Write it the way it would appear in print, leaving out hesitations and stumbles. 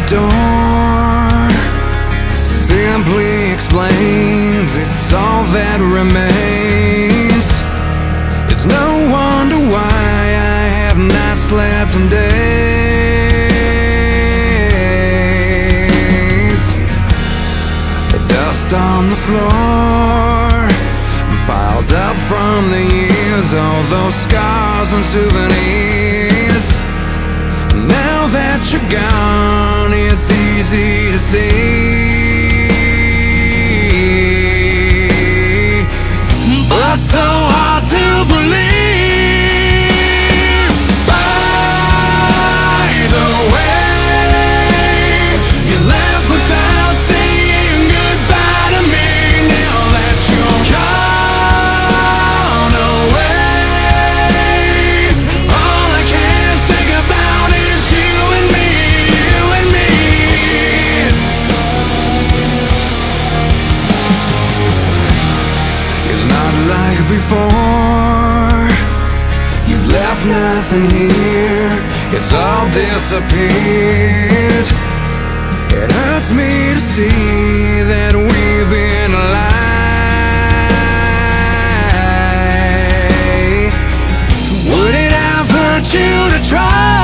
door simply explains it's all that remains. It's no wonder why I have not slept in days. The dust on the floor piled up from the years, all those scars and souvenirs. Now that you're gone, it's easy to see, but so hard to believe. By the way, you left without saying goodbye to me. Now that you're gone away, all I can think about is you and me, you and me. It's not like before. You left nothing here, it's all disappeared. It hurts me to see that we've been alive. Would it have hurt you to try?